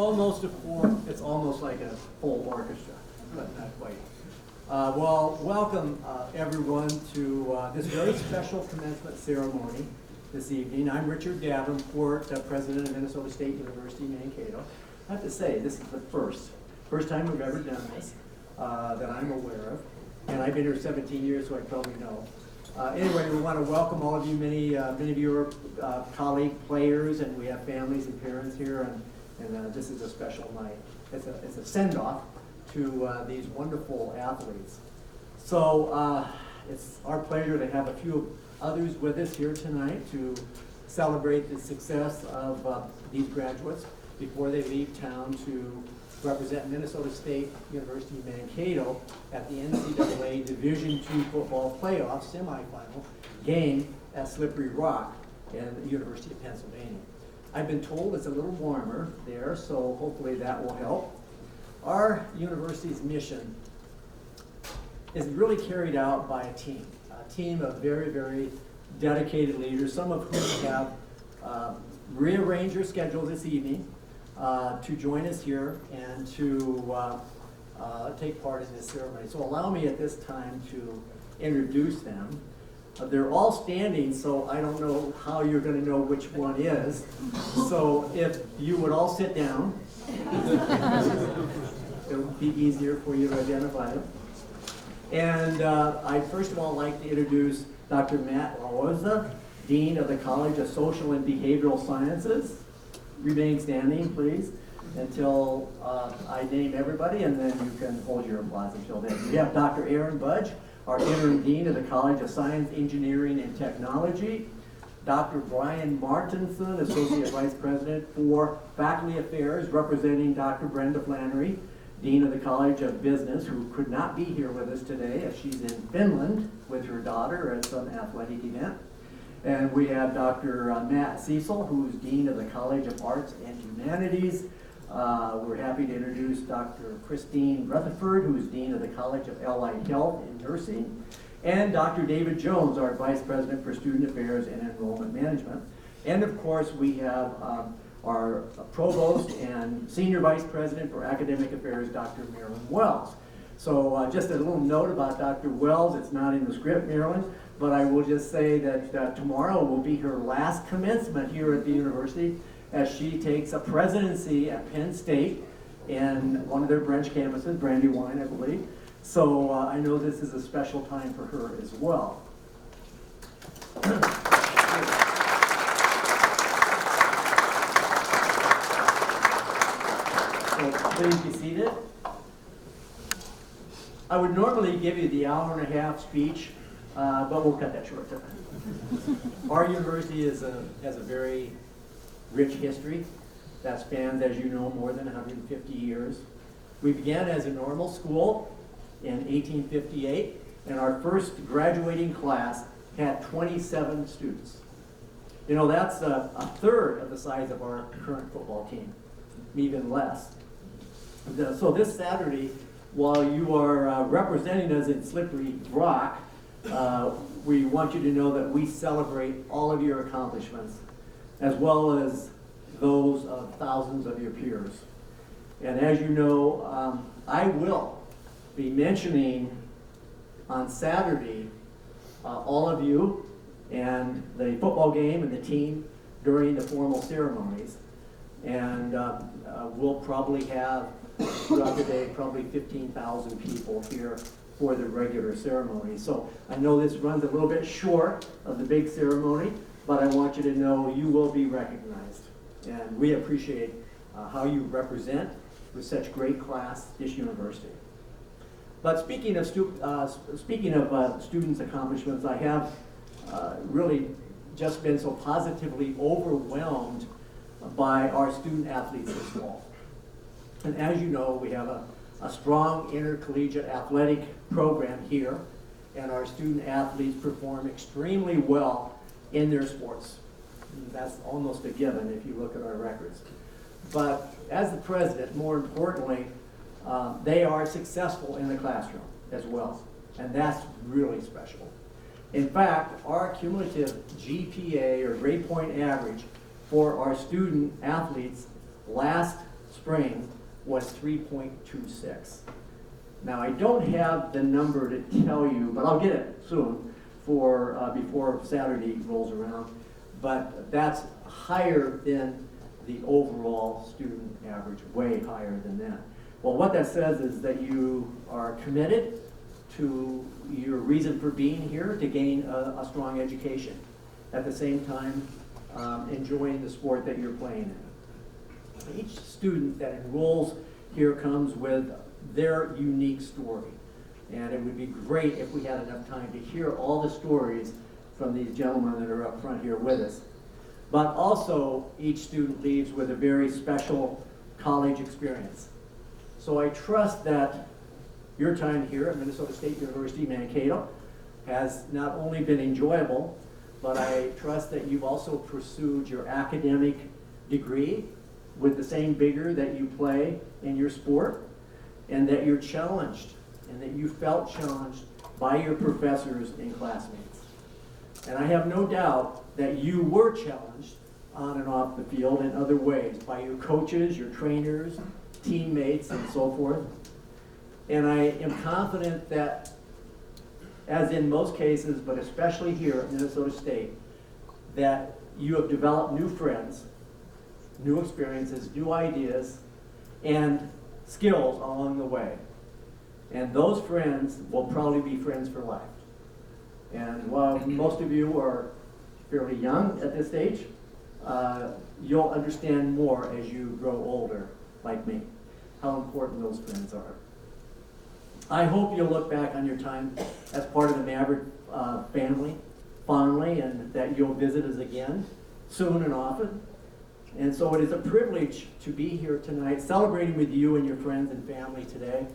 almost it's almost like a full orchestra, but not quite. Well, welcome everyone to this very special commencement ceremony this evening. I'm Richard Davenport, President of Minnesota State University, Mankato. I have to say, this is the first time we've ever done this that I'm aware of. And I've been here 17 years, so I probably know. Anyway, we want to welcome all of you. Many of you are colleague players, and we have families and parents here, and this is a special night. It's a send-off to these wonderful athletes. So it's our pleasure to have a few others with us here tonight to celebrate the success of these graduates before they leave town to represent Minnesota State University Mankato at the NCAA Division II football playoff semifinal game at Slippery Rock in the University of Pennsylvania. I've been told it's a little warmer there, so hopefully that will help. Our university's mission is really carried out by a team of very, very dedicated leaders, some of whom have rearranged their schedule this evening to join us here and to take part in this ceremony. So allow me at this time to introduce them. They're all standing, so I don't know how you're going to know which one is. So if you would all sit down, it would be easier for you to identify them. And I'd first of all like to introduce Dr. Matt Poise, Dean of the College of Social and Behavioral Sciences. Remain standing, please, until I name everybody, and then you can hold your applause until then. We have Dr. Aaron Budge, our interim dean of the College of Science, Engineering, and Technology. Dr. Brian Martinson, associate vice president for faculty affairs, representing Dr. Brenda Flannery, dean of the College of Business, who could not be here with us today as she's in Finland with her daughter at some athletic event. And we have Dr. Matt Cecil, who's Dean of the College of Arts and Humanities. We're happy to introduce Dr. Christine Rutherford, who's Dean of the College of Allied Health and Nursing. And Dr. David Jones, our Vice President for Student Affairs and Enrollment Management. And of course, we have our Provost and Senior Vice President for Academic Affairs, Dr. Marilyn Wells. So just a little note about Dr. Wells, it's not in the script, Marilyn, but I will just say that tomorrow will be her last commencement here at the university as she takes a presidency at Penn State in one of their branch campuses, Brandywine, I believe. So I know this is a special time for her as well. So please be seated. I would normally give you the hour-and-a-half speech, but we'll cut that short today. Our university has a very rich history that spans, as you know, more than 150 years. We began as a normal school in 1858, and our first graduating class had 27 students. You know, that's a third of the size of our current football team, even less. So this Saturday, while you are representing us in Slippery Rock, we want you to know that we celebrate all of your accomplishments, as well as those of thousands of your peers. And as you know, I will be mentioning on Saturday all of you and the football game and the team during the formal ceremonies. And we'll probably have, throughout the day, probably 15,000 people here for the regular ceremony. So I know this runs a little bit short of the big ceremony, but I want you to know you will be recognized. And we appreciate how you represent with such great class this university. But speaking of students' accomplishments, I have really just been so positively overwhelmed by our student athletes this fall. And as you know, we have a strong intercollegiate athletic program here, and our student athletes perform extremely well in their sports. And that's almost a given if you look at our records. But as the president, more importantly, they are successful in the classroom as well, and that's really special. In fact, our cumulative GPA, or grade point average, for our student athletes last spring was 3.26. Now, I don't have the number to tell you, but I'll get it soon for before Saturday rolls around. But that's higher than the overall student average, way higher than that. Well, what that says is that you are committed to your reason for being here, to gain a strong education. At the same time, enjoying the sport that you're playing in. Each student that enrolls here comes with their unique story. And it would be great if we had enough time to hear all the stories from these gentlemen that are up front here with us. But also, each student leaves with a very special college experience. So I trust that your time here at Minnesota State University, Mankato has not only been enjoyable, but I trust that you've also pursued your academic degree with the same vigor that you play in your sport, and that you're challenged, and that you felt challenged by your professors and classmates. And I have no doubt that you were challenged on and off the field in other ways by your coaches, your trainers, teammates, and so forth. And I am confident that, as in most cases, but especially here at Minnesota State, that you have developed new friends, new experiences, new ideas, and skills along the way. And those friends will probably be friends for life. And while most of you are fairly young at this stage, you'll understand more as you grow older, like me, how important those friends are. I hope you'll look back on your time as part of the Maverick family fondly, and that you'll visit us again soon and often. And so it is a privilege to be here tonight, celebrating with you and your friends and family today.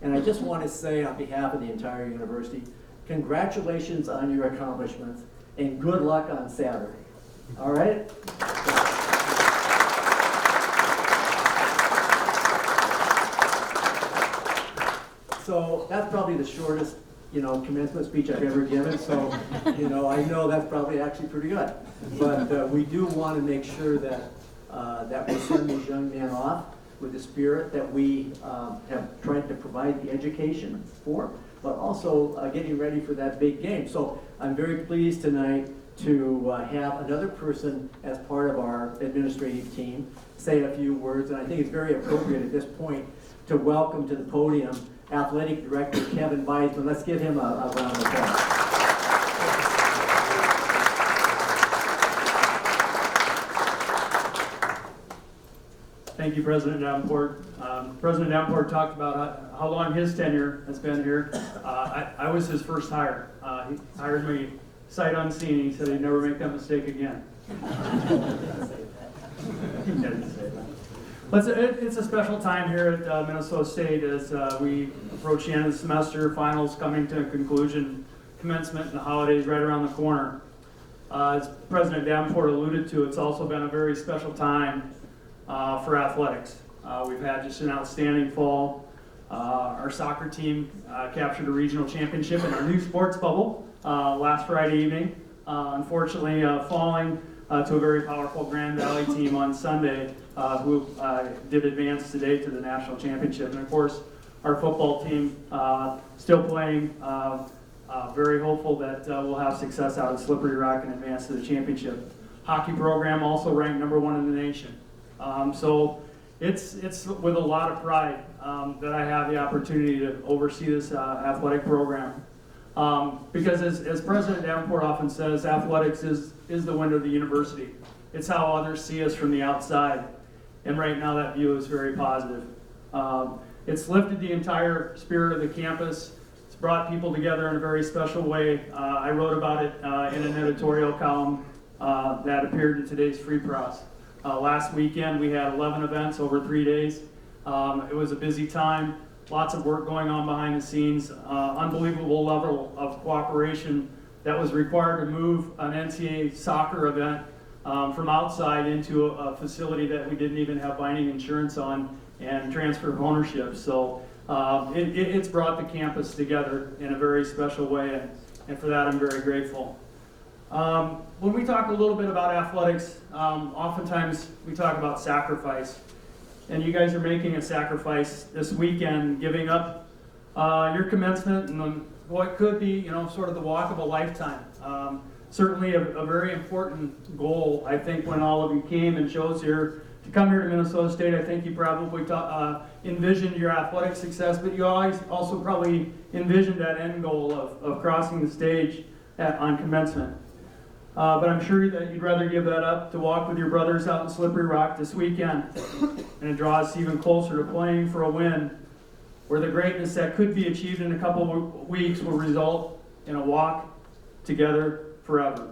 And I just want to say on behalf of the entire university, congratulations on your accomplishments, and good luck on Saturday. All right? So that's probably the shortest, commencement speech I've ever given. So, I know that's probably actually pretty good. But we do want to make sure that that we send these young men off with the spirit that we have tried to provide the education for, but also getting ready for that big game. So I'm very pleased tonight to have another person as part of our administrative team say a few words, and I think it's very appropriate at this point to welcome to the podium Athletic Director Kevin Weisman. Let's give him a round of applause. Thank you, President Davenport. President Davenport talked about how long his tenure has been here. I was his first hire. He hired me sight unseen. He said he'd never make that mistake again. But it's a special time here at Minnesota State as we approach the end of the semester, finals coming to a conclusion, commencement and the holidays right around the corner. As President Davenport alluded to, it's also been a very special time for athletics. We've had just an outstanding fall. Our soccer team captured a regional championship in our new sports bubble last Friday evening. Unfortunately, falling to a very powerful Grand Valley team on Sunday, who did advance today to the national championship. And of course, our football team still playing, very hopeful that we'll have success out at Slippery Rock and advance to the championship. Hockey program also ranked #1 in the nation. So it's with a lot of pride that I have the opportunity to oversee this athletic program. Because as President Davenport often says, athletics is the window of the university. It's how others see us from the outside. And right now that view is very positive. It's lifted the entire spirit of the campus. It's brought people together in a very special way. I wrote about it in an editorial column that appeared in today's Free Press. Last weekend we had 11 events over 3 days. It was a busy time. Lots of work going on behind the scenes, unbelievable level of cooperation that was required to move an NCAA soccer event from outside into a facility that we didn't even have binding insurance on and transfer of ownership. So it's brought the campus together in a very special way, and for that I'm very grateful. When we talk a little bit about athletics, oftentimes we talk about sacrifice. and you guys are making a sacrifice this weekend, giving up your commencement and what could be, sort of the walk of a lifetime. Certainly a very important goal, I think, when all of you came and chose here to come here to Minnesota State. I think you probably envisioned your athletic success, but you always also probably envisioned that end goal of crossing the stage on commencement. But I'm sure that you'd rather give that up to walk with your brothers out in Slippery Rock this weekend, and it draws us even closer to playing for a win, where the greatness that could be achieved in a couple of weeks will result in a walk together forever.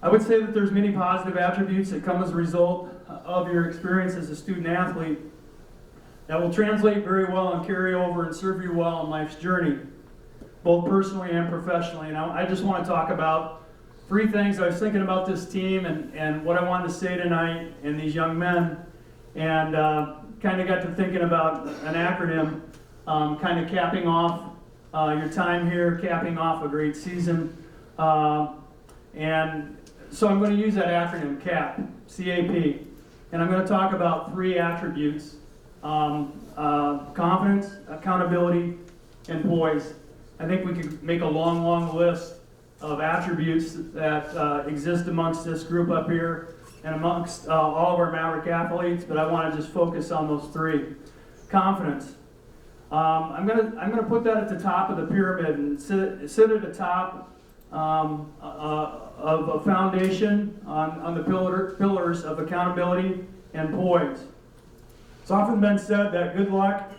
I would say that there's many positive attributes that come as a result of your experience as a student athlete that will translate very well and carry over and serve you well on life's journey, both personally and professionally. And I just want to talk about 3 things. I was thinking about this team and what I wanted to say tonight and these young men, and kind of got to thinking about an acronym, kind of capping off your time here, capping off a great season. And so I'm going to use that acronym, CAP, C-A-P, and I'm going to talk about 3 attributes: confidence, accountability, and poise. I think we could make a long, long list of attributes that exist amongst this group up here and amongst all of our Maverick athletes, but I want to just focus on those 3. Confidence. I'm gonna put that at the top of the pyramid and sit at the top of a foundation on the pillars of accountability and poise. It's often been said that good luck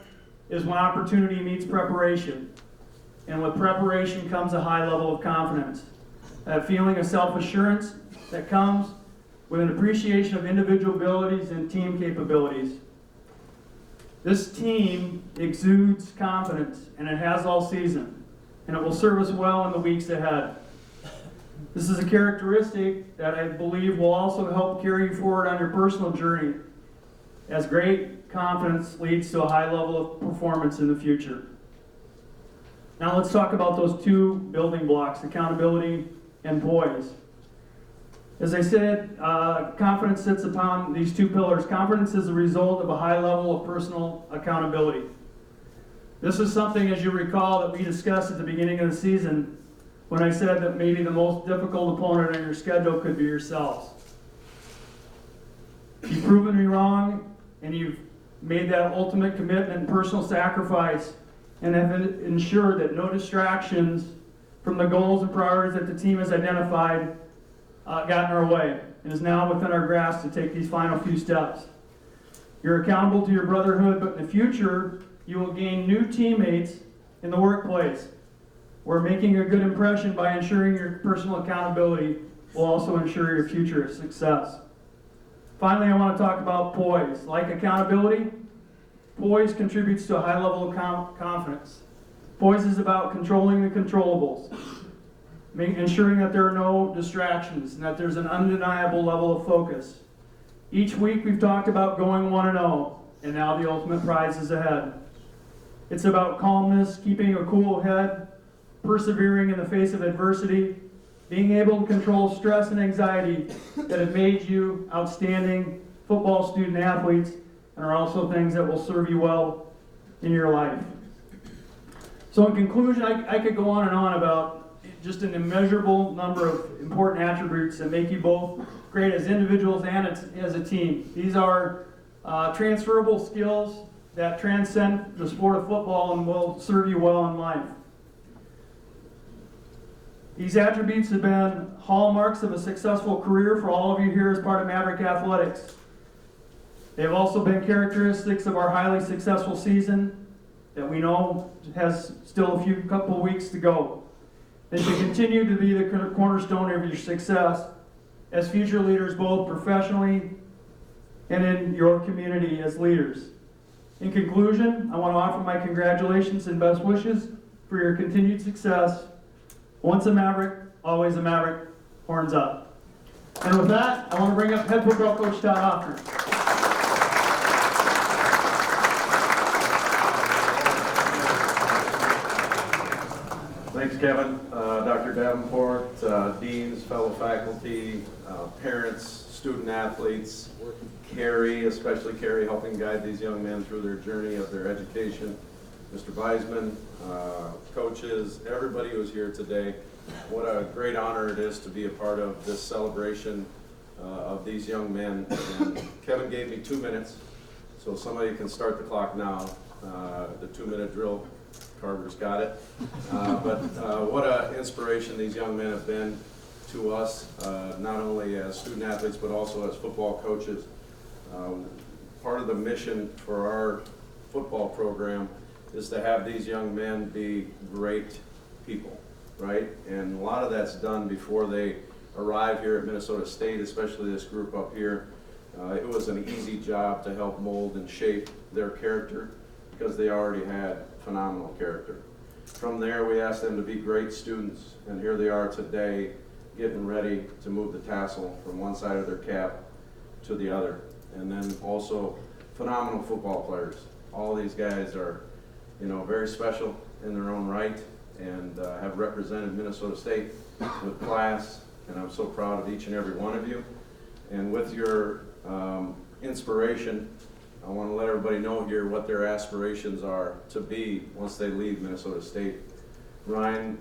is when opportunity meets preparation. And with preparation comes a high level of confidence. That feeling of self-assurance that comes with an appreciation of individual abilities and team capabilities. This team exudes confidence, and it has all season, and it will serve us well in the weeks ahead. This is a characteristic that I believe will also help carry you forward on your personal journey, as great confidence leads to a high level of performance in the future. Now let's talk about those 2 building blocks, accountability and poise. As I said, confidence sits upon these 2 pillars. Confidence is a result of a high level of personal accountability. This is something, as you recall, that we discussed at the beginning of the season when I said that maybe the most difficult opponent on your schedule could be yourselves. You've proven me wrong, and you've made that ultimate commitment and personal sacrifice, and have ensured that no distractions from the goals and priorities that the team has identified got in our way. It is now within our grasp to take these final few steps. You're accountable to your brotherhood, but in the future, you will gain new teammates in the workplace, where making a good impression by ensuring your personal accountability will also ensure your future success. Finally, I want to talk about poise. Like accountability, poise contributes to a high level of confidence. Poise is about controlling the controllables, ensuring that there are no distractions and that there's an undeniable level of focus. Each week we've talked about going 1-0, and now the ultimate prize is ahead. It's about calmness, keeping a cool head, persevering in the face of adversity, being able to control stress and anxiety that have made you outstanding football student athletes, and are also things that will serve you well in your life. So in conclusion, I could go on and on about just an immeasurable number of important attributes that make you both great as individuals and as a team. These are transferable skills that transcend the sport of football and will serve you well in life. These attributes have been hallmarks of a successful career for all of you here as part of Maverick Athletics. They have also been characteristics of our highly successful season that we know has still a couple weeks to go. They should continue to be the cornerstone of your success as future leaders, both professionally and in your community as leaders. In conclusion, I want to offer my congratulations and best wishes for your continued success. Once a Maverick, always a Maverick. Horns up. And with that, I want to bring up head football coach Todd Hoffner. Thanks, Kevin. Dr. Davenport, deans, fellow faculty, parents, student athletes, Carrie, especially Carrie, helping guide these young men through their journey of their education. Mr. Weisman, coaches, everybody who's here today. What a great honor it is to be a part of this celebration of these young men. And Kevin gave me 2 minutes, so somebody can start the clock now. The 2-minute drill, Carver's got it. But what an inspiration these young men have been to us, not only as student athletes, but also as football coaches. Part of the mission for our football program is to have these young men be great people, right? And a lot of that's done before they arrive here at Minnesota State, especially this group up here. It was an easy job to help mold and shape their character because they already had phenomenal character. From there, we asked them to be great students, and here they are today getting ready to move the tassel from one side of their cap to the other. And then also phenomenal football players. All these guys are, you know, very special in their own right and have represented Minnesota State with class, and I'm so proud of each and every one of you. And with your inspiration, I want to let everybody know here what their aspirations are to be once they leave Minnesota State. Ryan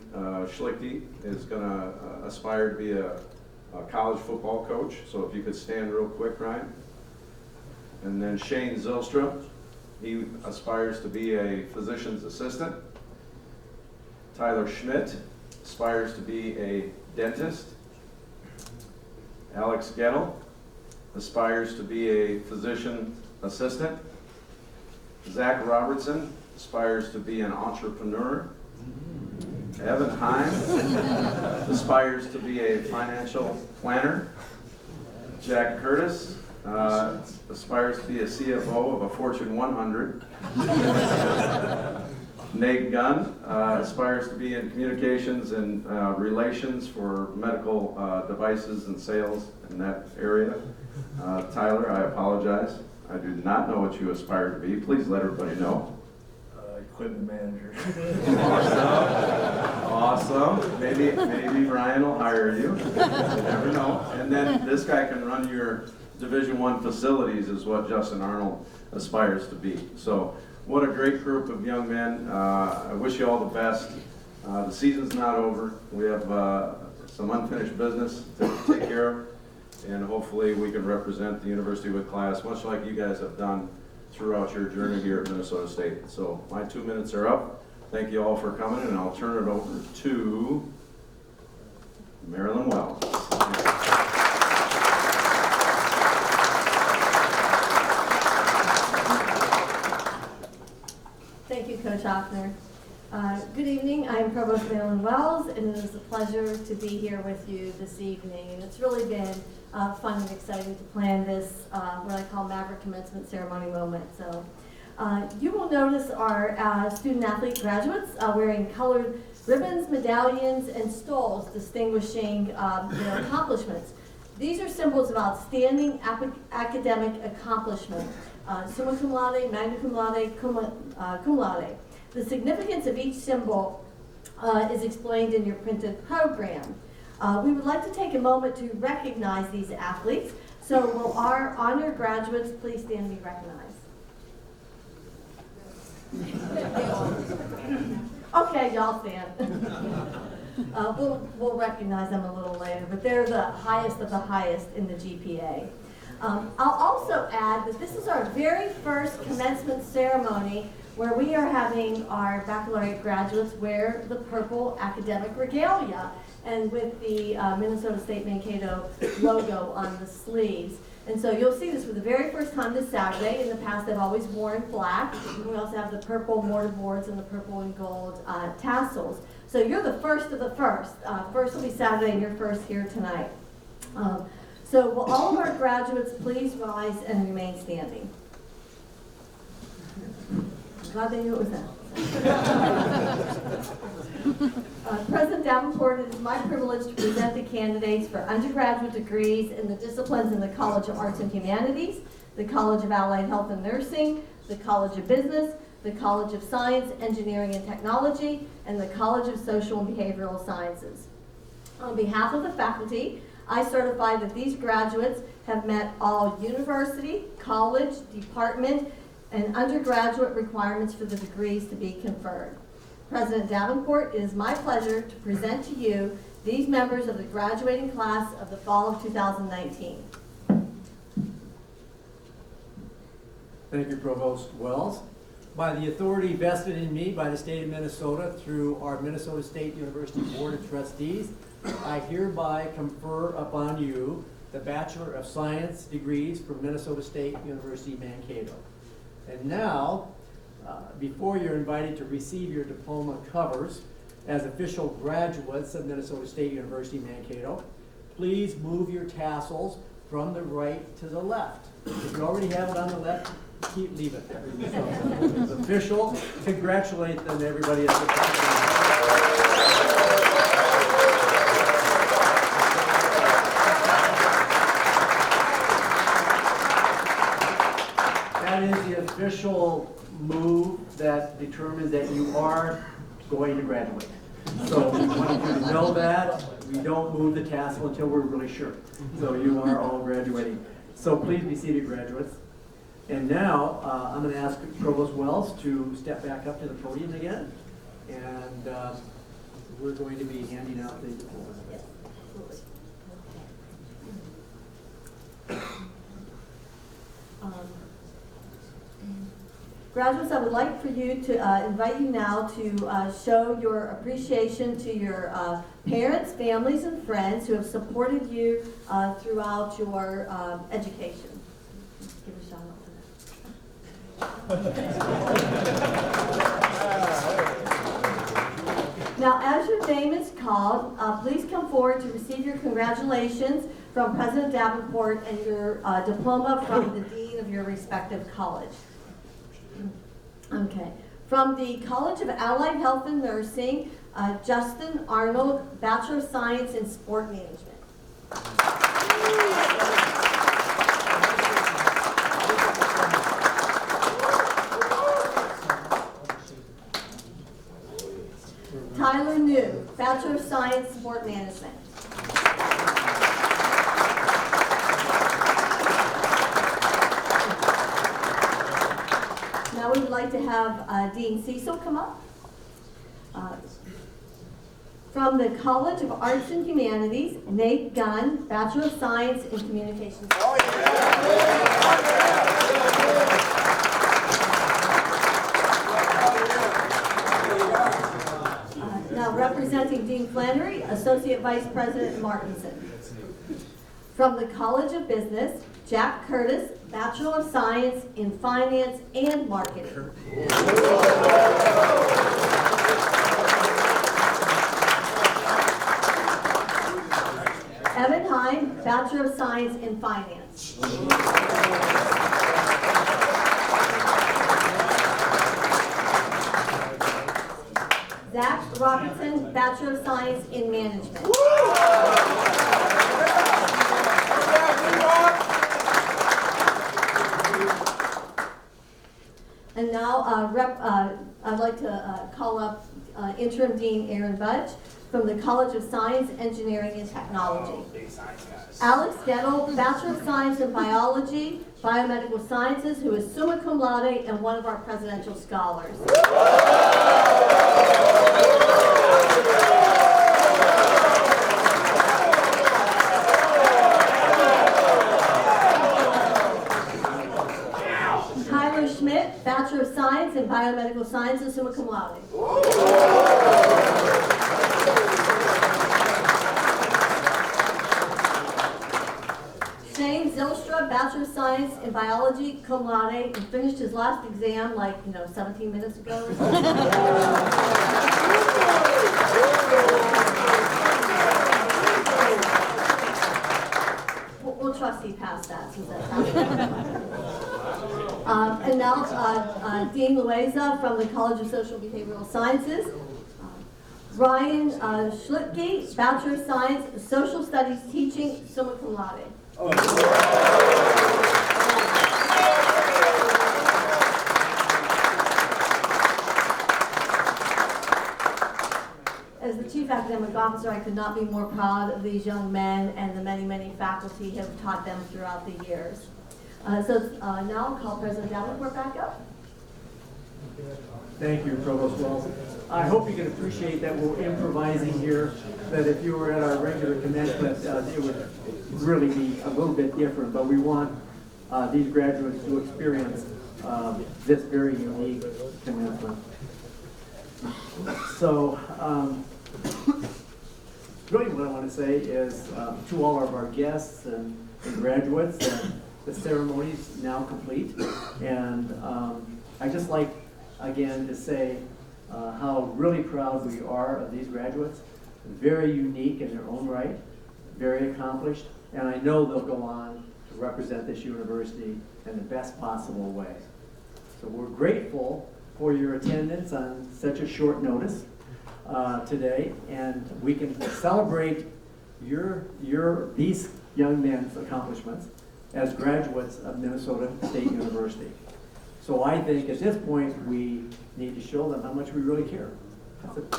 Schlichte is going to aspire to be a college football coach, so if you could stand real quick, Ryan. And then Shane Zylstra, he aspires to be a physician's assistant. Tyler Schmidt aspires to be a dentist. Alex Gettle aspires to be a physician assistant. Zach Robertson aspires to be an entrepreneur. Evan Heim aspires to be a financial planner. Jack Curtis aspires to be a CFO of a Fortune 100. Nate Gunn aspires to be in communications and relations for medical devices and sales in that area. Tyler, I apologize. I do not know what you aspire to be. Please let everybody know. Equipment manager. Awesome. Maybe Ryan will hire you. You never know. And then this guy can run your Division I facilities is what Justin Arnold aspires to be. So what a great group of young men. I wish you all the best. The season's not over. We have some unfinished business to take care of, and hopefully we can represent the university with class, much like you guys have done throughout your journey here at Minnesota State. So my 2 minutes are up. Thank you all for coming, and I'll turn it over to Marilyn Wells. Thank you, Coach Hoffner. Good evening. I'm Provost Marilyn Wells, and it is a pleasure to be here with you this evening. And it's really been fun and exciting to plan this, what I call Maverick Commencement Ceremony moment. So you will notice our student-athlete graduates wearing colored ribbons, medallions, and stoles distinguishing their accomplishments. These are symbols of outstanding academic accomplishment. Summa cum laude, magna cum laude, cum laude. The significance of each symbol is explained in your printed program. We would like to take a moment to recognize these athletes. So will our honored graduates please stand and be recognized? Okay, y'all stand. We'll recognize them a little later, but they're the highest of the highest in the GPA. I'll also add that this is our very first commencement ceremony where we are having our baccalaureate graduates wear the purple academic regalia and with the Minnesota State Mankato logo on the sleeves. And so you'll see this for the very first time this Saturday. In the past, they've always worn black. We also have the purple mortarboards and the purple and gold tassels. So you're the first of the first. First will be Saturday, and you're first here tonight. So will all of our graduates please rise and remain standing? I'm glad they knew it was them. President Davenport, it is my privilege to present the candidates for undergraduate degrees in the disciplines in the College of Arts and Humanities, the College of Allied Health and Nursing, the College of Business, the College of Science, Engineering, and Technology, and the College of Social and Behavioral Sciences. On behalf of the faculty, I certify that these graduates have met all university, college, department, and undergraduate requirements for the degrees to be conferred. President Davenport, it is my pleasure to present to you these members of the graduating class of the fall of 2019. Thank you, Provost Wells. By the authority vested in me by the state of Minnesota through our Minnesota State University Board of Trustees, I hereby confer upon you the Bachelor of Science degrees from Minnesota State University, Mankato. And now, before you're invited to receive your diploma covers as official graduates of Minnesota State University, Mankato, please move your tassels from the right to the left. If you already have it on the left, leave it there. So, it's official. Congratulate them, everybody. That is the official move that determines that you are going to graduate. So we want you to know that. We don't move the tassel until we're really sure. So you are all graduating. So please be seated, graduates. And now I'm going to ask Provost Wells to step back up to the podium again. And we're going to be handing out the diplomas. Graduates, I would like for you to invite you now to show your appreciation to your parents, families, and friends who have supported you throughout your education. Give a shout out to them. Now, as your name is called, please come forward to receive your congratulations from President Davenport and your diploma from the Dean of your respective college. Okay. From the College of Allied Health and Nursing, Justin Arnold, Bachelor of Science in Sport Management. Tyler New, Bachelor of Science, Sport Management. Now we would like to have Dean Cecil come up. From the College of Arts and Humanities, Nate Gunn, Bachelor of Science in Communications. Now representing Dean Flannery, Associate Vice President Martinson. From the College of Business, Jack Curtis, Bachelor of Science in Finance and Marketing. Evan Hine, Bachelor of Science in Finance. Zach Robinson, Bachelor of Science in Management. And now I'd like to call up Interim Dean Aaron Budge from the College of Science, Engineering, and Technology. Alex Gettle, Bachelor of Science in Biology, Biomedical Sciences, who is summa cum laude and one of our presidential scholars. Tyler Schmidt, Bachelor of Science in Biomedical Sciences, summa cum laude. Shane Zylstra, Bachelor of Science in Biology, cum laude, and finished his last exam like, 17 minutes ago or something. We'll trust he passed that since that's happening. And now Dean Loaiza from the College of Social and Behavioral Sciences. Ryan Schlitke, Bachelor of Science, Social Studies Teaching, summa cum laude. academic officer, I could not be more proud of these young men and the many, many faculty who have taught them throughout the years. Now I'll call President Davenport back up. Thank you, Provost Wells. I hope you can appreciate that we're improvising here, that if you were at our regular commencement, it would really be a little bit different, but we want these graduates to experience this very unique commencement. So, really what I want to say is to all of our guests and graduates, the ceremony is now complete, and I just like, again, to say how really proud we are of these graduates. Very unique in their own right, very accomplished, and I know they'll go on to represent this university in the best possible way. So we're grateful for your attendance on such a short notice today, and we can celebrate these young men's accomplishments as graduates of Minnesota State University. So I think at this point we need to show them how much we really care. That's it.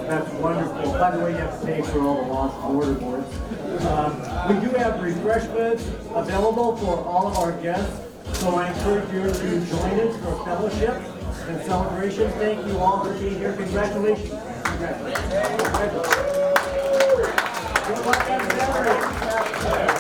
That's wonderful. By the way, you have to pay for all the lost border boards. We do have refreshments available for all of our guests, so I encourage you to join us for fellowship and celebration. Thank you all for being here. Congratulations. Congratulations. Good luck on Saturday.